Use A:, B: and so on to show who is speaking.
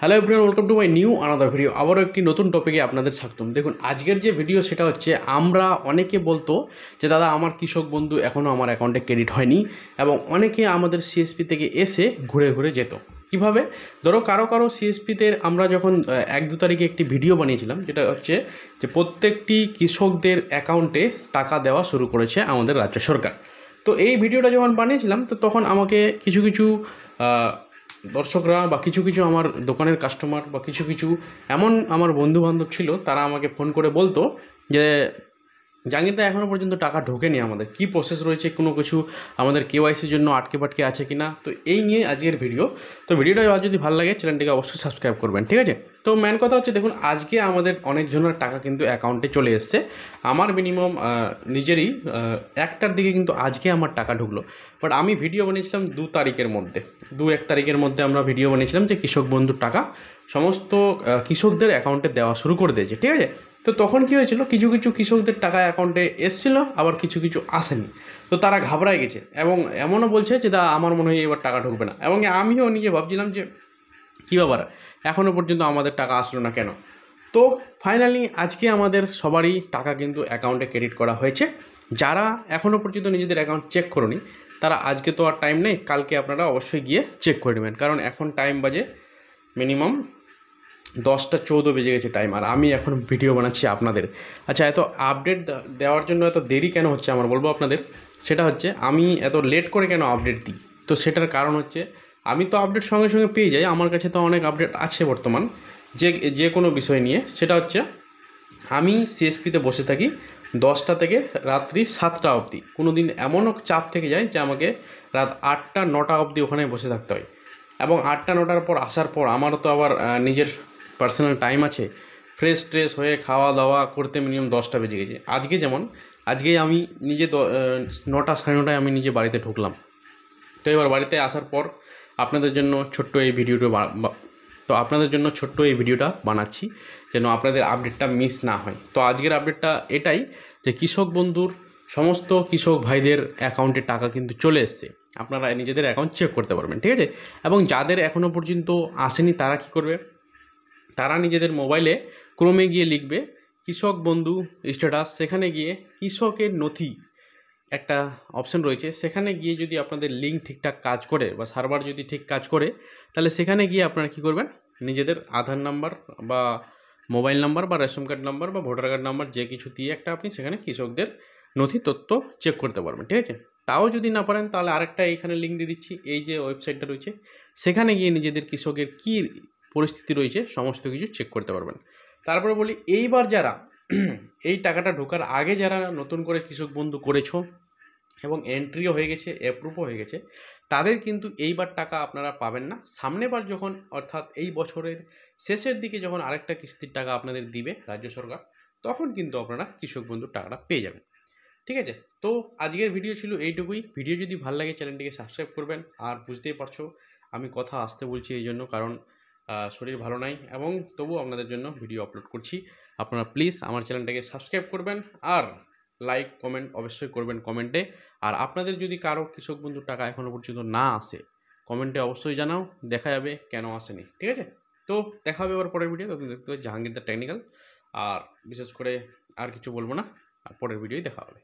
A: Hello everyone, welcome to my new another video. আবারও একটি নতুন টপিকে আপনাদের স্বাগতম। দেখুন, আজকের যে ভিডিও সেটা হচ্ছে, আমরা অনেকে বলতো যে দাদা আমার কৃষক বন্ধু এখনও আমার অ্যাকাউন্টে ক্রেডিট হয়নি, এবং অনেকে আমাদের সিএসপি থেকে এসে ঘুরে ঘুরে যেত। কিভাবে? ধরো কারো সিএসপিতে আমরা যখন 1-2 তারিখে একটি ভিডিও বানিয়েছিলাম, যেটা হচ্ছে যে প্রত্যেকটি কৃষকদের অ্যাকাউন্টে টাকা দেওয়া শুরু করেছে আমাদের রাজ্য সরকার। তো এই ভিডিওটা যখন বানিয়েছিলাম, তো তখন আমাকে কিছু দর্শকরা বা কিছু আমার দোকানের কাস্টমার বা কিছু এমন আমার বন্ধুবান্ধব ছিল, তারা আমাকে ফোন করে বলতো যে জাহাঙ্গীরদা এখনও পর্যন্ত টাকা ঢোকেনি, আমাদের কী প্রসেস রয়েছে, কোনো কিছু আমাদের কেওয়াইসির জন্য আটকে পাটকে আছে কি না। তো এই নিয়ে আজকের ভিডিও। তো ভিডিওটা যদি ভালো লাগে চ্যানেলটিকে অবশ্যই সাবস্ক্রাইব করবেন, ঠিক আছে? তো মেন কথা হচ্ছে, দেখুন আজকে আমাদের অনেকজনের টাকা কিন্তু অ্যাকাউন্টে চলে এসছে। আমার মিনিমাম নিজেরই 1টার দিকে কিন্তু আজকে আমার টাকা ঢুকলো। বাট আমি ভিডিও বানিয়েছিলাম 2 তারিখের মধ্যে, 2-1 তারিখের মধ্যে আমরা ভিডিও বানিয়েছিলাম যে কৃষক বন্ধুর টাকা সমস্ত কৃষকদের অ্যাকাউন্টে দেওয়া শুরু করে দিয়েছে, ঠিক আছে? তো তখন কী হয়েছিল, কিছু কৃষকদের টাকা অ্যাকাউন্টে এসেছিল, আবার কিছু আসেনি। তো তারা ঘাবড়ায় গেছে এবং এমনও বলছে যে দা আমার মনে হয় এবার টাকা ঢুকবে না। এবং আমিও নিজে ভাবছিলাম যে কী ব্যাপার, এখনও পর্যন্ত আমাদের টাকা আসলো না কেন। তো ফাইনালি আজকে আমাদের সবারই টাকা কিন্তু অ্যাকাউন্টে ক্রেডিট করা হয়েছে। যারা এখনও পর্যন্ত নিজেদের অ্যাকাউন্ট চেক করোনি, তারা আজকে তো আর টাইম নেই, কালকে আপনারা অবশ্যই গিয়ে চেক করে নেবেন। কারণ এখন টাইম বাজে মিনিমাম 10টা 14 বেজে গেছে টাইম, আর আমি এখন ভিডিও বানাচ্ছি আপনাদের। আচ্ছা, এত আপডেট দেওয়ার জন্য এত দেরি কেন হচ্ছে আমার বলবো আপনাদের। সেটা হচ্ছে, আমি এত লেট করে কেন আপডেট দিই, তো সেটার কারণ হচ্ছে আমি তো আপডেট সঙ্গে সঙ্গে পেয়ে যাই। আমার কাছে তো অনেক আপডেট আছে বর্তমান যে কোনো বিষয় নিয়ে। সেটা হচ্ছে, আমি সিএসপিতে বসে থাকি 10টা থেকে রাত্রি 7টা অবধি। কোনো দিন এমনও চাপ থেকে যায় যে আমাকে রাত 8টা 9টা অবধি ওখানে বসে থাকতে হয়। এবং 8টা 9টার পর আসার পর আমারও তো আবার নিজের পার্সোনাল টাইম আছে। ফ্রেশ হয়ে খাওয়া দাওয়া করতে মিনিমাম 10টা বেজে গেছে। আজকেই আমি নিজে 9টা 9:30টায় আমি নিজে বাড়িতে ঢুকলাম। তো এবার বাড়িতে আসার পর আপনাদের জন্য ছোট্ট এই ভিডিওটা বানাচ্ছি, যেন আপনাদের আপডেটটা মিস না হয়। তো আজকের আপডেটটা এটাই যে কৃষক বন্ধুর সমস্ত কৃষক ভাইদের অ্যাকাউন্টে টাকা কিন্তু চলে এসছে। আপনারা নিজেদের অ্যাকাউন্ট চেক করতে পারবেন, ঠিক আছে? এবং যাদের এখনও পর্যন্ত আসেনি, তারা কী করবে, তারা নিজেদের মোবাইলে ক্রোমে গিয়ে লিখবে কৃষক বন্ধু স্ট্যাটাস। সেখানে গিয়ে কৃষকের নথি একটা অপশান রয়েছে, সেখানে গিয়ে যদি আপনাদের লিঙ্ক ঠিকঠাক কাজ করে বা সার্ভার যদি ঠিক কাজ করে, তাহলে সেখানে গিয়ে আপনারা কী করবেন, নিজেদের আধার নাম্বার বা মোবাইল নাম্বার বা রেশন কার্ড নাম্বার বা ভোটার কার্ড নাম্বার যে কিছু দিয়ে একটা আপনি সেখানে কৃষকদের নথি তথ্য চেক করতে পারবেন, ঠিক আছে? তাও যদি না পারেন, তাহলে আরেকটা এইখানে লিঙ্ক দিয়ে দিচ্ছি, এই যে ওয়েবসাইটটা রয়েছে, সেখানে গিয়ে নিজেদের কৃষকের কী পরিস্থিতি রয়েছে সমস্ত কিছু চেক করতে পারবেন। তারপরে বলি, এইবার যারা এই টাকাটা ঢোকার আগে যারা নতুন করে কৃষক বন্ধু করেছো এবং এন্ট্রিও হয়ে গেছে, অ্যাপ্রুভও হয়ে গেছে, তাদের কিন্তু এইবার টাকা আপনারা পাবেন না। সামনেবার যখন, অর্থাৎ এই বছরের শেষের দিকে যখন আরেকটা কিস্তির টাকা আপনাদের দিবে রাজ্য সরকার, তখন কিন্তু আপনারা কৃষক বন্ধুর টাকাটা পেয়ে যাবেন, ঠিক আছে? তো আজকের ভিডিও ছিল এইটুকুই। ভিডিও যদি ভালো লাগে চ্যানেলটিকে সাবস্ক্রাইব করবেন। আর বুঝতেই পারছো আমি কথা আসতে বলছি এই জন্য, কারণ শরীর ভালো নাই, এবং তবুও আপনাদের জন্য ভিডিও আপলোড করছি। আপনারা প্লিজ আমার চ্যানেলটাকে সাবস্ক্রাইব করবেন, আর লাইক কমেন্ট অবশ্যই করবেন কমেন্টে। আর আপনাদের যদি কারো কৃষক বন্ধুর টাকা এখনও পর্যন্ত না আসে, কমেন্টে অবশ্যই জানাও, দেখা যাবে কেন আসেনি, ঠিক আছে? তো দেখা হবে এবার পরের ভিডিও। তখন দেখতে হবে জাহাঙ্গীর দ্য টেকনিক্যাল। আর বিশেষ করে আর কিছু বলবো না, আর পরের ভিডিওই দেখা হবে।